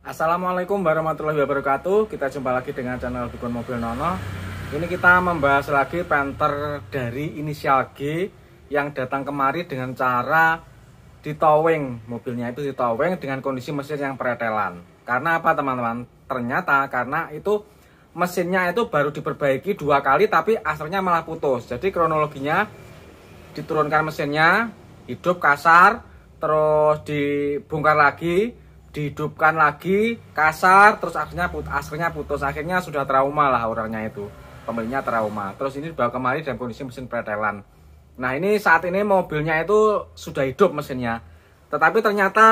Assalamualaikum warahmatullahi wabarakatuh. Kita jumpa lagi dengan channel Dukun Mobil Nono. Ini kita membahas lagi Panther dari inisial G yang datang kemari dengan cara ditowing. Mobilnya itu ditowing dengan kondisi mesin yang pretelan. Karena apa teman-teman? Ternyata karena itu mesinnya itu baru diperbaiki 2 kali tapi aslinya malah putus. Jadi kronologinya diturunkan mesinnya, hidup kasar, terus dibongkar lagi, dihidupkan lagi kasar, terus akhirnya putus. Akhirnya sudah trauma lah orangnya itu, pemiliknya trauma. Terus ini dibawa kemari dalam kondisi mesin pretelan. Nah ini saat ini mobilnya itu sudah hidup mesinnya, tetapi ternyata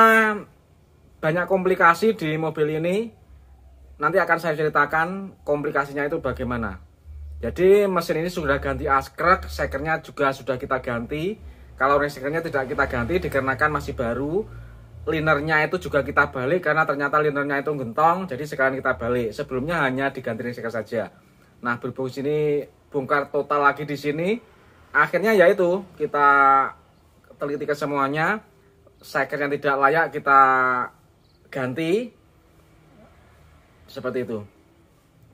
banyak komplikasi di mobil ini. Nanti akan saya ceritakan komplikasinya itu bagaimana. Jadi mesin ini sudah ganti askrek, sekernya juga sudah kita ganti. Kalau ring sekernya tidak kita ganti dikarenakan masih baru. Linernya itu juga kita balik karena ternyata linernya itu gentong, jadi sekarang kita balik. Sebelumnya hanya diganti ring seker saja. Nah, berhubung sini bongkar total lagi di sini, akhirnya yaitu kita teliti ke semuanya. Seker yang tidak layak kita ganti seperti itu.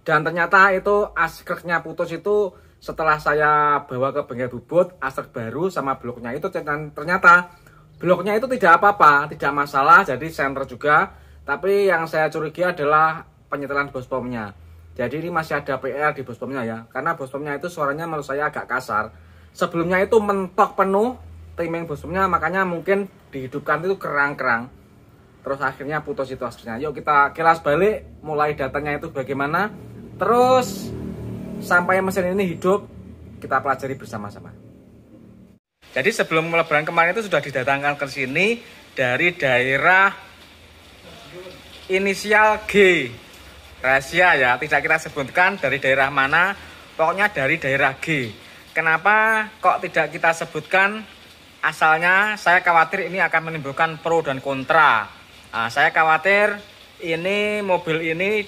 Dan ternyata itu askreknya putus itu setelah saya bawa ke bengkel bubut, askrek baru sama bloknya itu ternyata bloknya itu tidak apa-apa, tidak masalah, jadi senter juga. Tapi yang saya curigai adalah penyetelan bospomnya. Jadi ini masih ada PR di bospomnya ya, karena bospomnya itu suaranya menurut saya agak kasar. Sebelumnya itu mentok penuh timing bospomnya, makanya mungkin dihidupkan itu kerang-kerang. Terus akhirnya putus itu aslinya. Yuk kita kilas balik, mulai datanya itu bagaimana. Terus sampai mesin ini hidup, kita pelajari bersama-sama. Jadi sebelum lebaran kemarin itu sudah didatangkan ke sini dari daerah inisial G. Rahasia ya, tidak kita sebutkan dari daerah mana, pokoknya dari daerah G. Kenapa kok tidak kita sebutkan asalnya? Saya khawatir ini akan menimbulkan pro dan kontra. Nah, saya khawatir ini mobil ini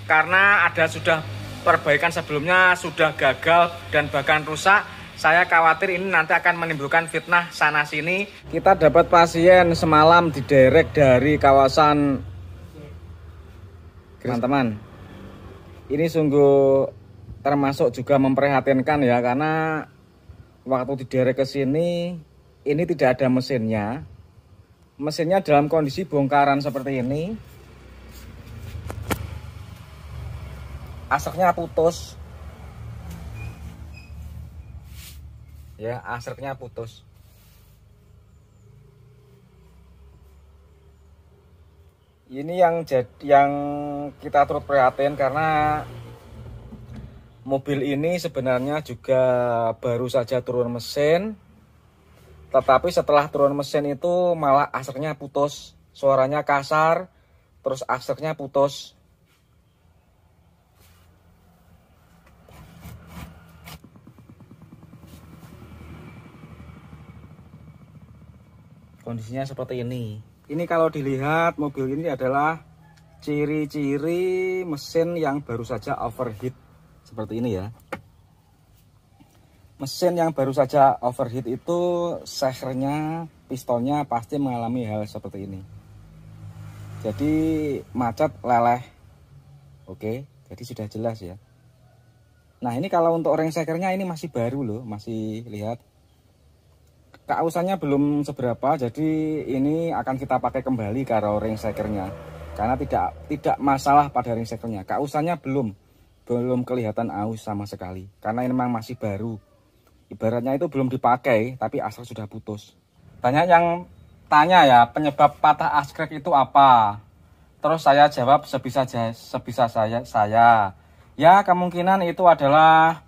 karena ada sudah perbaikan sebelumnya sudah gagal dan bahkan rusak. Saya khawatir ini nanti akan menimbulkan fitnah sana sini. Kita dapat pasien semalam diderek dari kawasan. Teman-teman, ini sungguh termasuk juga memprihatinkan ya, karena waktu diderek ke sini ini tidak ada mesinnya. Mesinnya dalam kondisi bongkaran seperti ini. Aseknya putus. Ya, asreknya putus. Ini yang kita turut prihatin karena mobil ini sebenarnya juga baru saja turun mesin, tetapi setelah turun mesin itu malah asreknya putus, suaranya kasar, terus asreknya putus. Kondisinya seperti ini. Ini kalau dilihat mobil ini adalah ciri-ciri mesin yang baru saja overheat. Seperti ini ya. Mesin yang baru saja overheat itu sekernya, pistonnya pasti mengalami hal seperti ini. Jadi macet, leleh. Oke, jadi sudah jelas ya. Nah ini kalau untuk ring sekernya ini masih baru loh, masih lihat. Kausannya belum seberapa, jadi ini akan kita pakai kembali karo ring sekernya karena tidak masalah pada ring sekernya. Kausannya belum kelihatan aus sama sekali karena ini memang masih baru. Ibaratnya itu belum dipakai tapi askrek sudah putus. Banyak yang tanya ya, penyebab patah askrek itu apa? Terus saya jawab sebisa saya. Ya kemungkinan itu adalah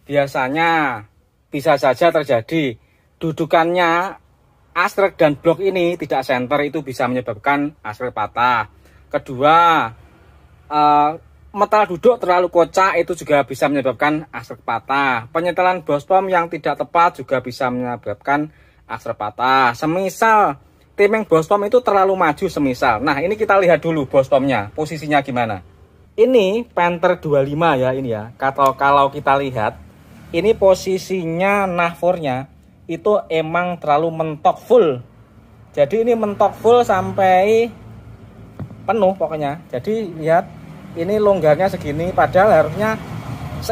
biasanya bisa saja terjadi. Dudukannya askrek dan blok ini tidak senter, itu bisa menyebabkan askrek patah. Kedua, metal duduk terlalu kocak itu juga bisa menyebabkan askrek patah. Penyetelan bospom yang tidak tepat juga bisa menyebabkan askrek patah. Semisal timing bospom itu terlalu maju semisal. Nah ini kita lihat dulu bospomnya, posisinya gimana. Ini Panther 25 ya ini ya. Kalau kita lihat, ini posisinya nahfornya itu emang terlalu mentok full. Jadi ini mentok full sampai penuh pokoknya. Jadi lihat ini longgarnya segini, padahal harusnya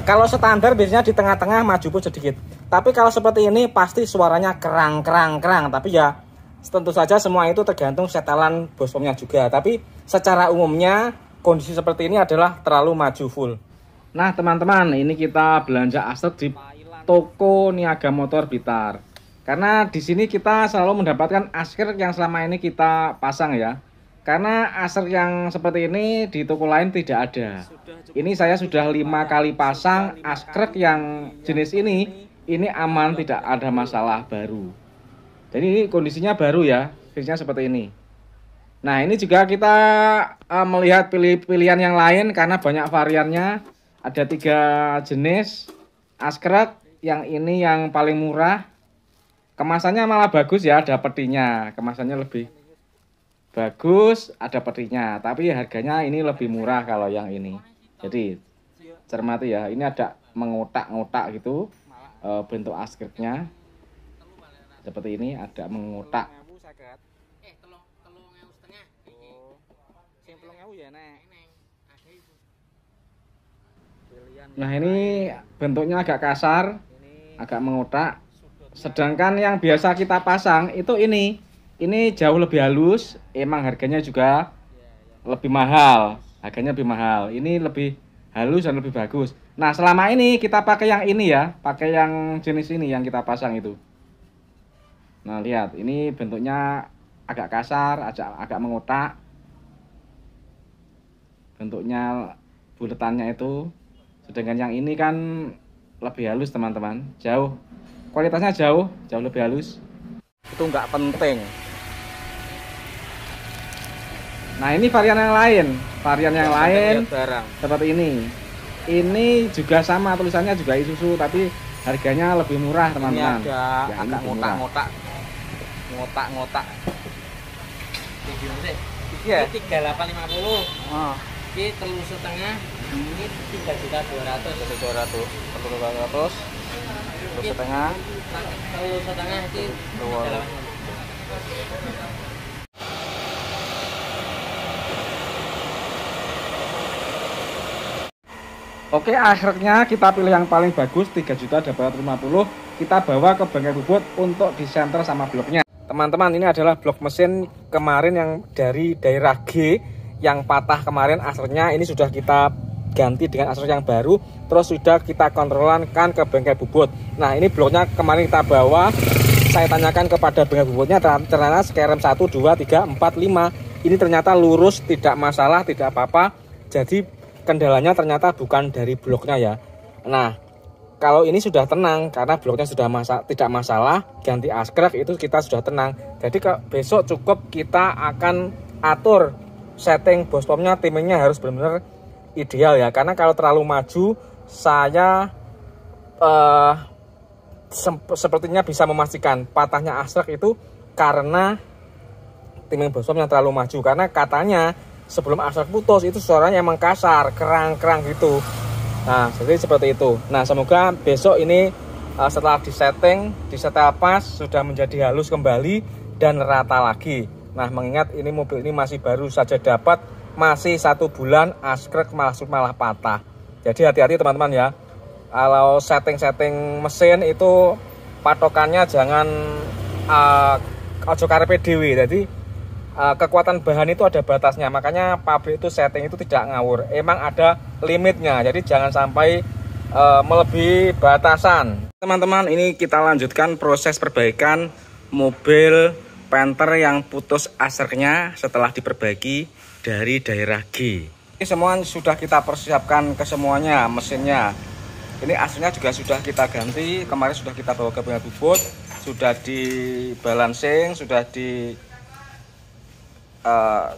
kalau standar biasanya di tengah-tengah maju pun sedikit. Tapi kalau seperti ini pasti suaranya kerang. Tapi ya tentu saja semua itu tergantung setelan bospomnya juga. Tapi secara umumnya kondisi seperti ini adalah terlalu maju full. Nah teman-teman, ini kita belanja aset di toko Niaga Motor Blitar. Karena di sini kita selalu mendapatkan asker yang selama ini kita pasang ya. Karena asker yang seperti ini di toko lain tidak ada. Ini saya sudah 5 kali pasang asker yang jenis ini aman, tidak ada masalah baru. Jadi ini kondisinya baru ya, kondisinya seperti ini. Nah ini juga kita melihat pilihan yang lain karena banyak variannya. Ada 3 jenis askrek, yang ini yang paling murah. Kemasannya malah bagus ya, ada petinya. Kemasannya lebih bagus, ada petinya. Tapi harganya ini lebih murah kalau yang ini. Jadi cermati ya, ini ada mengotak-ngotak gitu bentuk askreknya. Seperti ini, ada mengotak. Nah ini bentuknya agak kasar, agak mengotak. Sedangkan yang biasa kita pasang itu ini jauh lebih halus. Emang harganya juga lebih mahal, ini lebih halus dan lebih bagus. Nah selama ini kita pakai yang ini ya, pakai yang jenis ini yang kita pasang itu. Nah lihat, ini bentuknya agak kasar, agak mengotak. Bentuknya buletannya itu. Sedangkan yang ini kan lebih halus teman-teman, kualitasnya jauh lebih halus. Itu nggak penting. Nah ini varian yang lain seperti ini. Ini juga sama, tulisannya juga Isuzu, tapi harganya lebih murah teman-teman. Ini agak ngotak-ngotak. Ini 3850. Oh. Ini 3,5. Ini 3.200.000. 3.200.000. 3,5. 3,5 itu 3,8. Oke, akhirnya kita pilih yang paling bagus 3.250.000. Kita bawa ke bengkel bubut untuk disenter sama bloknya. Teman-teman, ini adalah blok mesin kemarin yang dari daerah G yang patah kemarin asernya. Ini sudah kita ganti dengan aser yang baru, terus sudah kita kontrolkan ke bengkel bubut. Nah ini bloknya kemarin kita bawa, saya tanyakan kepada bengkel bubutnya, ternyata skerem 1, 2, 3, 4, 5 ini ternyata lurus, tidak masalah, tidak apa-apa. Jadi kendalanya ternyata bukan dari bloknya ya. Nah kalau ini sudah tenang karena bloknya sudah tidak masalah, ganti askrek itu kita sudah tenang. Jadi besok cukup kita akan atur setting bospomnya, timingnya harus benar-benar ideal ya, karena kalau terlalu maju saya sepertinya bisa memastikan patahnya asrek itu karena timing bospom yang terlalu maju. Karena katanya sebelum asrek putus itu suaranya emang kasar, kerang gitu. Nah jadi seperti itu. Nah semoga besok ini setelah disetel pas sudah menjadi halus kembali dan rata lagi. Nah mengingat ini mobil ini masih baru saja dapat, masih 1 bulan, askrek malah patah. Jadi hati-hati teman-teman ya. Kalau setting mesin itu patokannya jangan ojo karepe dhewe. Jadi kekuatan bahan itu ada batasnya. Makanya pabrik itu setting itu tidak ngawur. Emang ada limitnya. Jadi jangan sampai melebihi batasan. Teman-teman, ini kita lanjutkan proses perbaikan mobil Panther yang putus asreknya setelah diperbaiki dari daerah G. Ini semua sudah kita persiapkan ke semuanya, mesinnya. Ini aslinya juga sudah kita ganti, kemarin sudah kita bawa ke bengkel bubut, sudah di balancing, sudah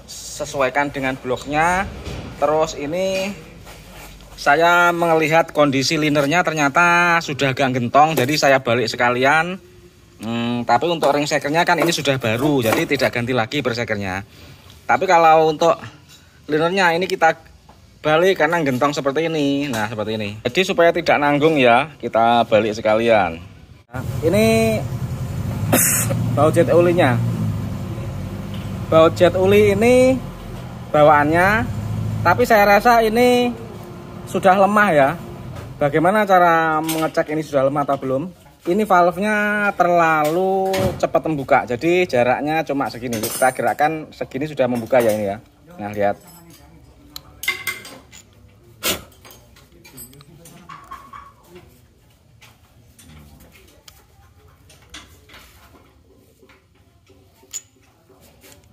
sesuaikan dengan bloknya. Terus ini saya melihat kondisi linernya ternyata sudah agak gentong, jadi saya balik sekalian. Tapi untuk ring sekernya kan ini sudah baru, jadi tidak ganti lagi bersekernya. Tapi kalau untuk linernya ini kita balik karena gentong seperti ini. Nah seperti ini. Jadi supaya tidak nanggung ya, kita balik sekalian. Nah, ini baut jet ulinya. Baut jet uli ini bawaannya, tapi saya rasa ini sudah lemah ya. Bagaimana cara mengecek ini sudah lemah atau belum? Ini valve-nya terlalu cepat membuka, jadi jaraknya cuma segini. Kita gerakkan segini sudah membuka ya ini ya. Nah lihat.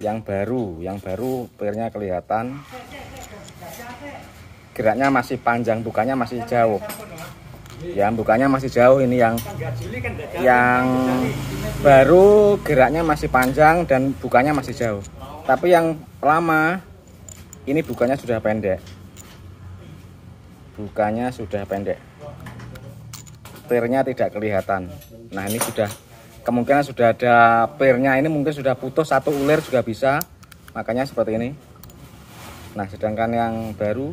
Yang baru pirnya kelihatan, geraknya masih panjang, bukanya masih jauh ya, bukanya masih jauh. Ini yang baru geraknya masih panjang dan bukanya masih jauh, tapi yang lama ini bukanya sudah pendek, pirnya tidak kelihatan. Nah ini sudah kemungkinan sudah ada pirnya, ini mungkin sudah putus satu ulir juga bisa, makanya seperti ini. Nah sedangkan yang baru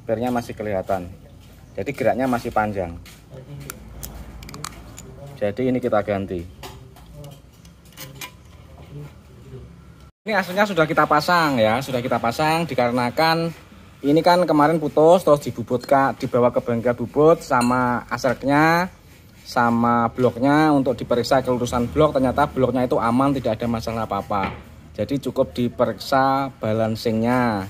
pirnya masih kelihatan, jadi geraknya masih panjang. Jadi ini kita ganti. Ini aslinya sudah kita pasang ya, sudah kita pasang dikarenakan ini kan kemarin putus, terus dibubutkan, dibawa ke bengkel bubut sama asreknya sama bloknya untuk diperiksa kelurusan blok. Ternyata bloknya itu aman, tidak ada masalah apa-apa. Jadi cukup diperiksa balancingnya.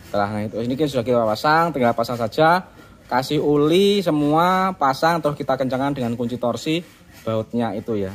Setelah itu ini sudah kita pasang, tinggal pasang saja, kasih uli semua, pasang, terus kita kencangkan dengan kunci torsi bautnya itu ya.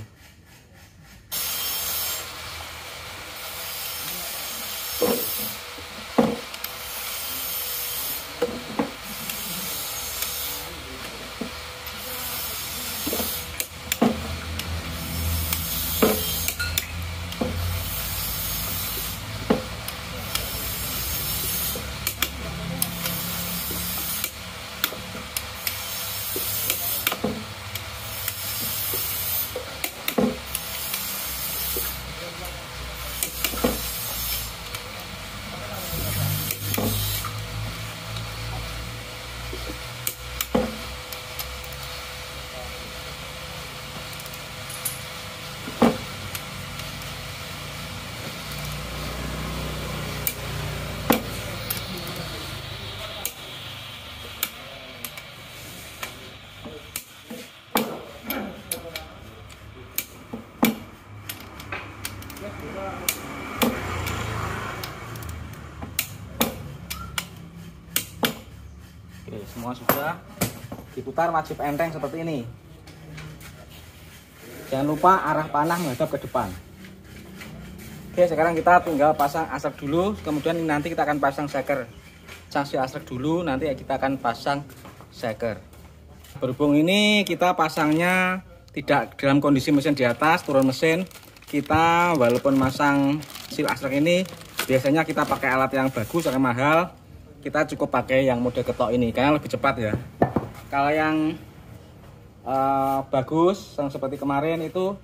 Oke, semua sudah diputar, wajib enteng seperti ini. Jangan lupa arah panah menghadap ke depan. Oke, sekarang kita tinggal pasang asrek dulu, kemudian nanti kita akan pasang shaker. Casih asrek dulu, nanti kita akan pasang shaker. Berhubung ini kita pasangnya tidak dalam kondisi mesin di atas, turun mesin, kita walaupun masang sil asrek ini, biasanya kita pakai alat yang bagus, yang mahal. Kita cukup pakai yang mode ketok ini karena lebih cepat ya. Kalau yang bagus, yang seperti kemarin itu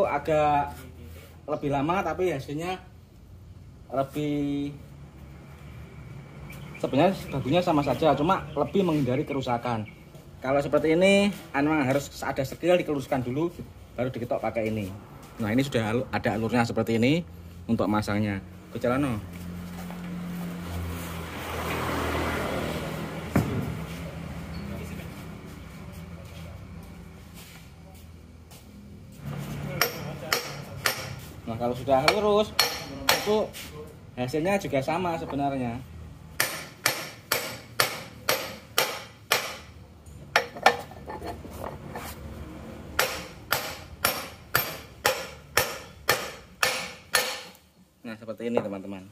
agak lebih lama, tapi hasilnya lebih, sebenarnya bagusnya sama saja, cuma lebih menghindari kerusakan. Kalau seperti ini memang harus ada skill, dikeluruskan dulu baru diketok pakai ini. Nah ini sudah ada alurnya seperti ini untuk masangnya. Kejalano. Nah kalau sudah lurus itu hasilnya juga sama sebenarnya. Nah seperti ini teman-teman.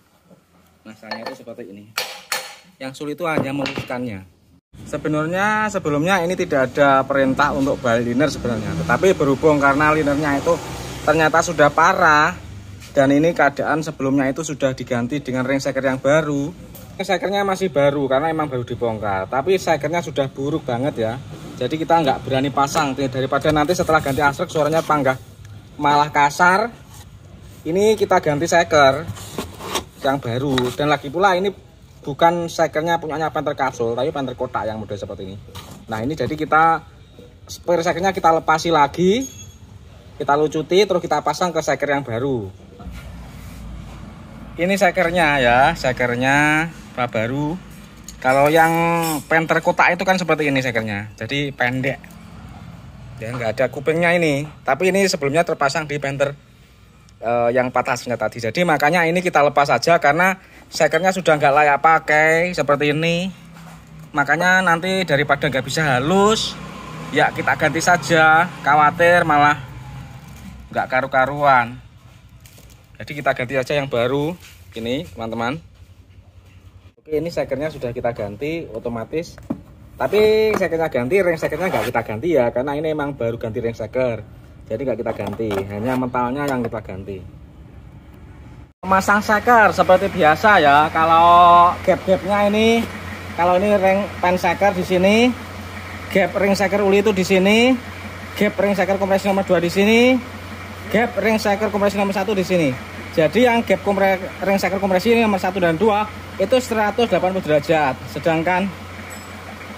Masanya itu seperti ini. Yang sulit itu hanya meluruskannya. Sebenarnya sebelumnya ini tidak ada perintah untuk balik liner sebenarnya, tetapi berhubung karena linernya itu ternyata sudah parah dan ini keadaan sebelumnya itu sudah diganti dengan ring shaker yang baru. Shakernya masih baru karena emang baru dibongkar, tapi shakernya sudah buruk banget ya. Jadi kita nggak berani pasang, daripada nanti setelah ganti asrek suaranya panggah malah kasar. Ini kita ganti shaker yang baru, dan lagi pula ini bukan shakernya punyanya Panther kapsul, tapi Panther kotak yang model seperti ini. Nah ini jadi kita spare shakernya kita lepasi lagi, kita lucuti, terus kita pasang ke shaker yang baru. Ini sekernya ya, sekernya baru. Kalau yang penter kotak itu kan seperti ini sekernya, jadi pendek. Ya nggak ada kupingnya ini. Tapi ini sebelumnya terpasang di penter yang patasnya tadi. Jadi makanya ini kita lepas saja karena sekernya sudah nggak layak pakai seperti ini. Makanya nanti daripada nggak bisa halus, ya kita ganti saja. Khawatir malah nggak karu-karuan. Jadi kita ganti aja yang baru ini teman-teman. Oke, ini sekernya sudah kita ganti otomatis. Tapi sekernya ganti, ring sekernya nggak kita ganti ya, karena ini emang baru ganti ring seker. Jadi nggak kita ganti, hanya mentalnya yang kita ganti. Memasang seker seperti biasa ya. Kalau gap-gapnya ini, kalau ini ring pen seker di sini, gap ring seker uli itu di sini, gap ring seker kompresi nomor 2 di sini, gap ring seker kompresi nomor 1 di sini. Jadi yang gap ring seker kompresi ini nomor 1 dan 2 itu 180 derajat. Sedangkan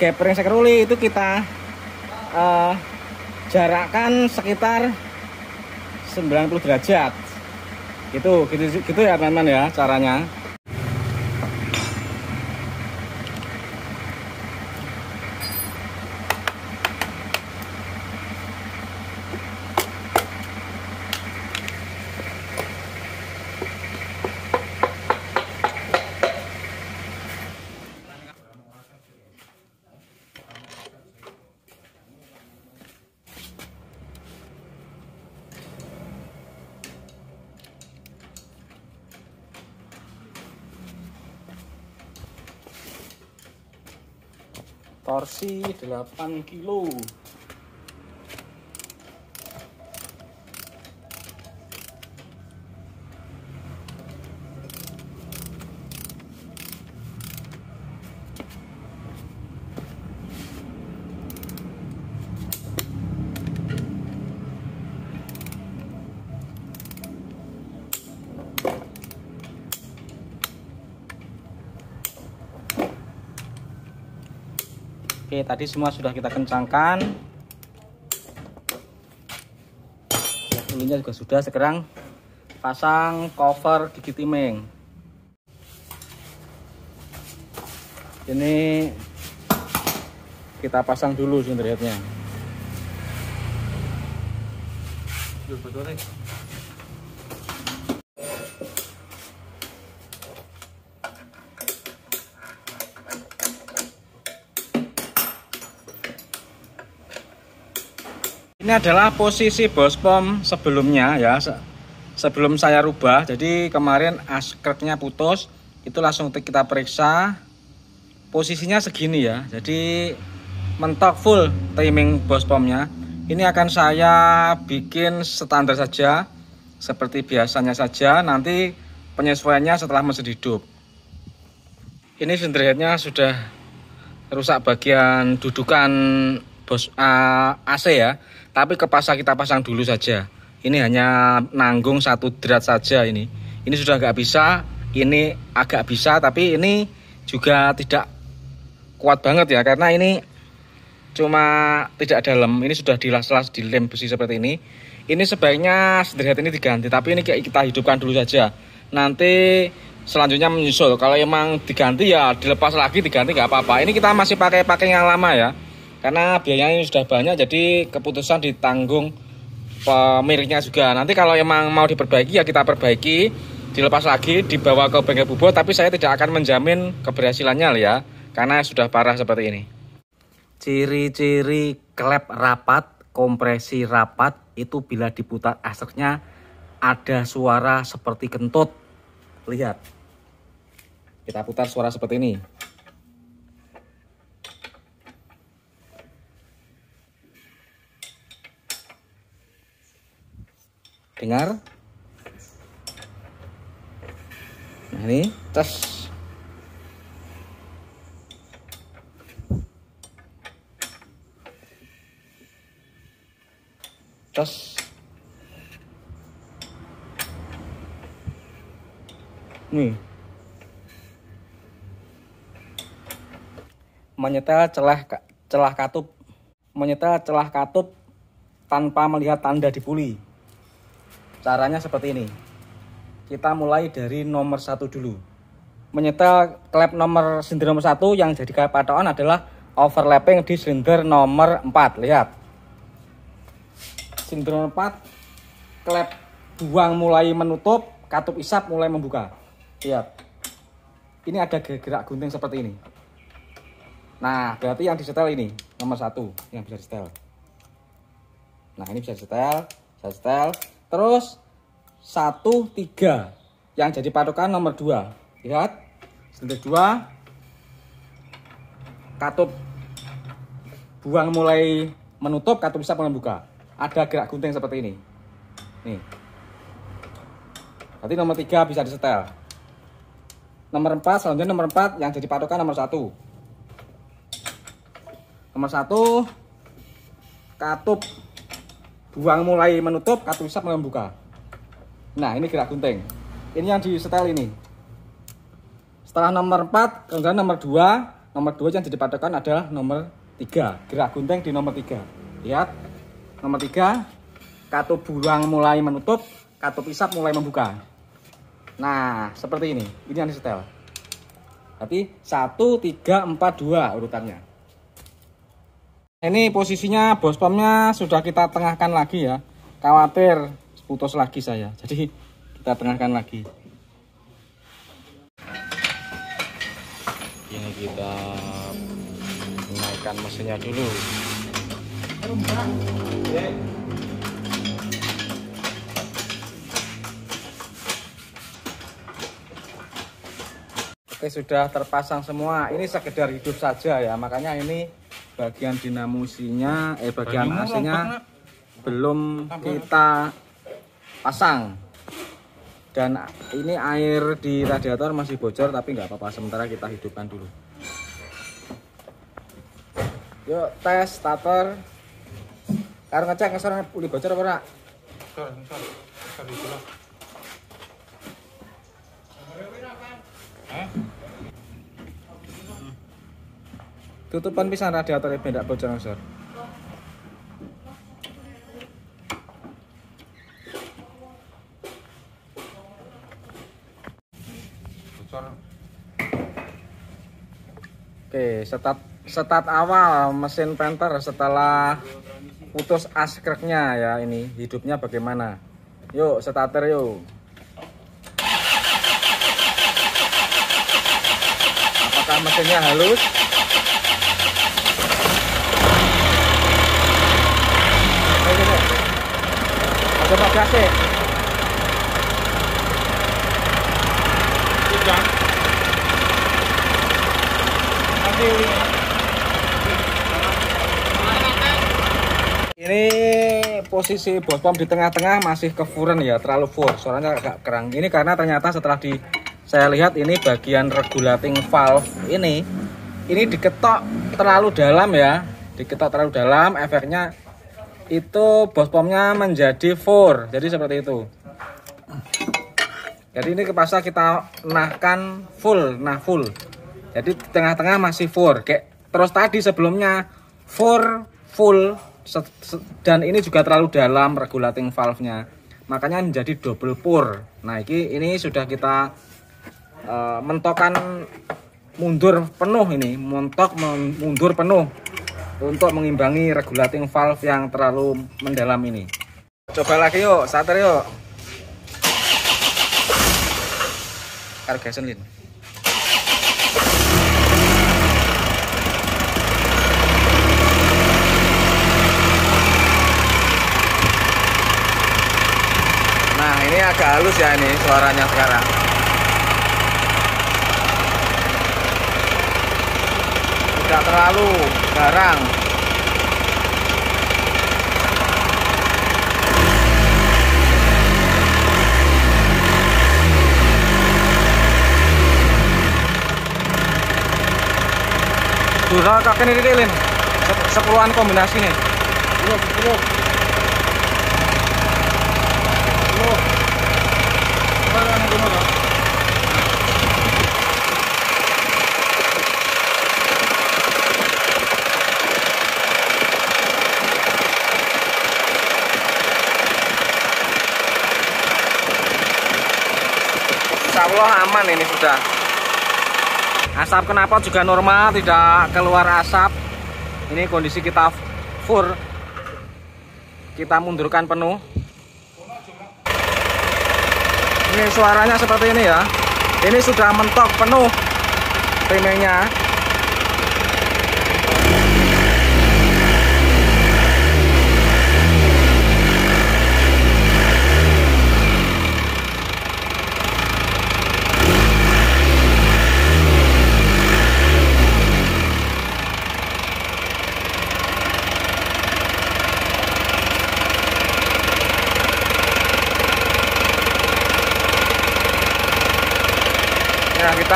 gap ring seker uli itu kita jarakkan sekitar 90 derajat. Gitu ya teman-teman ya caranya. Torsi 8 kilo. Oke, tadi semua sudah kita kencangkan. Ulinya juga sudah, sekarang pasang cover gigi timing. Ini kita pasang dulu sindrihatnya. Ini adalah posisi bospom sebelumnya ya, sebelum saya rubah. Jadi kemarin askreknya putus, itu langsung kita periksa. Posisinya segini ya, jadi mentok full timing bospomnya. Ini akan saya bikin standar saja, seperti biasanya saja. Nanti penyesuaiannya setelah mesin hidup. Ini sendiriannya sudah rusak bagian dudukan AC ya. Tapi kita pasang dulu saja. Ini hanya nanggung 1 drat saja ini. Ini sudah nggak bisa, ini agak bisa, tapi ini juga tidak kuat banget ya, karena ini cuma tidak dalam. Ini sudah dilas-las di lem besi seperti ini. Ini sebaiknya sendirian ini diganti, tapi ini kita hidupkan dulu saja. Nanti selanjutnya menyusul. Kalau emang diganti ya dilepas lagi, diganti nggak apa-apa. Ini kita masih pakai yang lama ya. Karena biayanya sudah banyak, jadi keputusan ditanggung pemiliknya juga. Nanti kalau emang mau diperbaiki ya kita perbaiki, dilepas lagi, dibawa ke bengkel bubut. Tapi saya tidak akan menjamin keberhasilannya ya, karena sudah parah seperti ini. Ciri-ciri klep rapat, kompresi rapat itu bila diputar aseknya ada suara seperti kentut. Lihat, kita putar suara seperti ini. Dengar? Nah ini tes. Tes. Nih. Menyetel celah katup. Menyetel celah katup tanpa melihat tanda di puli. Caranya seperti ini. kita mulai dari nomor 1 dulu. Menyetel klep silinder nomor 1 yang jadi klep patokan adalah overlapping di silinder nomor 4. Lihat. Silinder nomor 4, klep buang mulai menutup, katup isap mulai membuka. Lihat. Ini ada gerak gunting seperti ini. Nah, berarti yang disetel ini nomor 1 yang bisa disetel. Nah, ini bisa disetel, terus 1, 3 yang jadi patokan nomor 2. Lihat, silinder 2, katup buang mulai menutup, katup isap mulai membuka. Ada gerak gunting seperti ini. Nih. Berarti nomor 3 bisa disetel. Nomor 4, selanjutnya nomor 4 yang jadi patokan nomor 1. Nomor 1, katup buang mulai menutup, katup isap mulai membuka. Nah, ini gerak gunting. Ini yang disetel ini. Setelah nomor 4, kemudian nomor 2. Nomor 2 yang jadi patokan adalah nomor 3. Gerak gunting di nomor 3. Lihat. Nomor 3, katup buang mulai menutup, katup isap mulai membuka. Nah, seperti ini. Ini yang disetel. Berarti 1, 3, 4, 2 urutannya. Ini posisinya bospomnya sudah kita tengahkan lagi ya. Khawatir putus lagi saya. Jadi kita tengahkan lagi. Ini kita naikkan mesinnya dulu. Oke, sudah terpasang semua. Ini sekedar hidup saja ya. Makanya ini bagian dinamonya, bagian AC-nya belum kita pasang. Dan ini air di radiator masih bocor, tapi nggak apa-apa. Sementara kita hidupkan dulu. Yuk tes starter. Karo ngecek ngesor uli bocor apa ora? Bocor itu lah. Tutupan pisan radiator ben ndak bocor ngesor. Oke, start awal mesin Panther setelah putus askreknya ya, ini hidupnya bagaimana. Yuk starter yuk. Apakah mesinnya halus? Coba gas sih. Sudah. Ini posisi bospom di tengah-tengah masih kefuren ya, terlalu full, suaranya agak kerang. Ini karena ternyata setelah saya lihat ini bagian regulating valve ini diketok terlalu dalam ya, diketok terlalu dalam, efeknya itu bospomnya menjadi 4, jadi seperti itu. Jadi ini kepaksa kita nahkan full, full. Jadi di tengah-tengah masih 4, kayak terus tadi sebelumnya 4 full, dan ini juga terlalu dalam regulating valve-nya. Makanya menjadi double pour. Nah, ini sudah kita mentokan mundur penuh ini, mundur penuh untuk mengimbangi regulating valve yang terlalu mendalam ini. Coba lagi yuk, starter yuk. Karo gasen lin. Nah, ini agak halus ya ini suaranya sekarang. Tidak terlalu garang. Sudah kakek ini lin. 10-an kombinasi nih. Belum. aman ini sudah. Asap knalpot juga normal, tidak keluar asap. Ini kondisi kita full. Kita mundurkan penuh. Ini suaranya seperti ini ya. Ini sudah mentok penuh timingnya.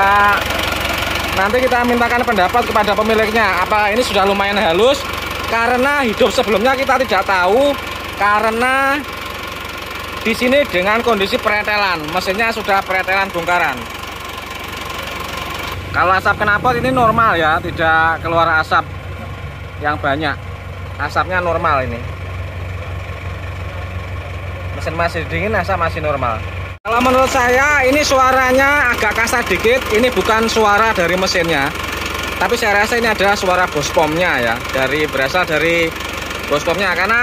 Nah, nanti kita mintakan pendapat kepada pemiliknya, apa ini sudah lumayan halus, karena hidup sebelumnya kita tidak tahu, karena di sini dengan kondisi pretelan, mesinnya sudah pretelan bongkaran. Kalau asap knalpot ini normal ya, tidak keluar asap yang banyak, asapnya normal ini. Mesin masih dingin, asap masih normal. Kalau menurut saya ini suaranya agak kasar dikit. Ini bukan suara dari mesinnya, tapi saya rasa ini adalah suara bospomnya ya, berasal dari bospomnya, karena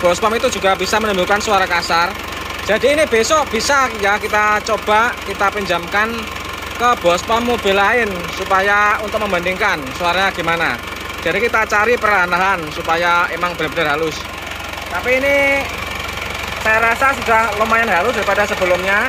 bospom itu juga bisa menimbulkan suara kasar. Jadi ini besok bisa ya kita coba, kita pinjamkan ke bospom mobil lain supaya untuk membandingkan suaranya gimana. Jadi kita cari perlahan-lahan supaya emang benar-benar halus. Tapi ini saya rasa sudah lumayan halus daripada sebelumnya.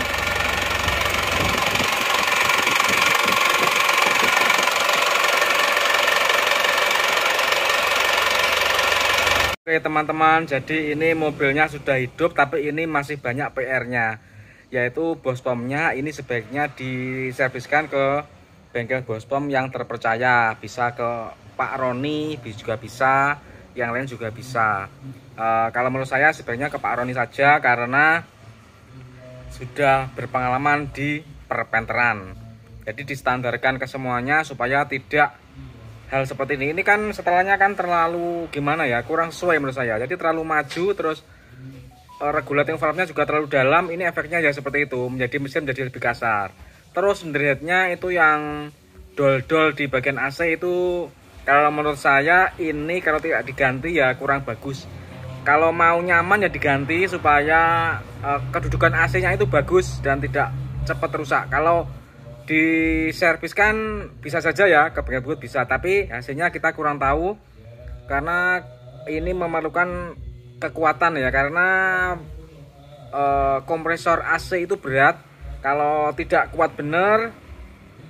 Oke teman-teman, jadi ini mobilnya sudah hidup, tapi ini masih banyak PR-nya, yaitu bospomnya ini sebaiknya diserviskan ke bengkel bospom yang terpercaya. Bisa ke Pak Roni juga bisa, yang lain juga bisa. Kalau menurut saya sebaiknya ke Pak Roni saja, karena sudah berpengalaman di perpenteran. Jadi distandarkan ke semuanya supaya tidak hal seperti ini. Ini kan setelahnya kan terlalu gimana ya, kurang sesuai menurut saya. Jadi terlalu maju, terus regulating valve-nya juga terlalu dalam. Ini efeknya ya seperti itu, menjadi mesin menjadi lebih kasar. Terus underhead-nya itu yang dol-dol di bagian AC itu, kalau menurut saya ini kalau tidak diganti ya kurang bagus. Kalau mau nyaman ya diganti supaya kedudukan AC-nya itu bagus dan tidak cepat rusak. Kalau diserviskan bisa saja ya, ke bengkel bisa, tapi hasilnya kita kurang tahu, karena ini memerlukan kekuatan ya, karena kompresor AC itu berat. Kalau tidak kuat bener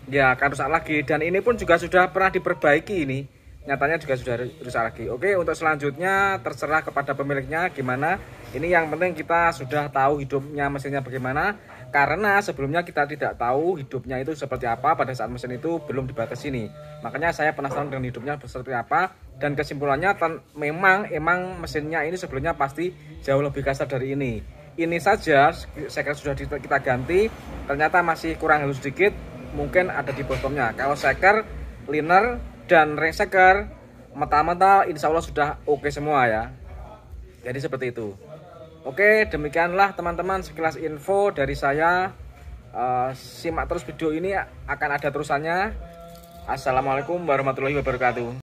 ya akan rusak lagi, dan ini pun juga sudah pernah diperbaiki, ini nyatanya juga sudah rusak lagi. Oke, untuk selanjutnya terserah kepada pemiliknya gimana. Ini yang penting kita sudah tahu hidupnya mesinnya bagaimana, karena sebelumnya kita tidak tahu hidupnya itu seperti apa pada saat mesin itu belum dibatasi ini. Makanya saya penasaran dengan hidupnya seperti apa, dan kesimpulannya memang mesinnya ini sebelumnya pasti jauh lebih kasar dari ini. Ini saja seker sudah kita ganti, ternyata masih kurang halus sedikit, mungkin ada di bospomnya. Kalau seker, liner, dan ring seker mata-mata insya Allah sudah oke semua ya. Jadi seperti itu. Oke, demikianlah teman-teman sekilas info dari saya. Simak terus video ini, akan ada terusannya. Assalamualaikum warahmatullahi wabarakatuh.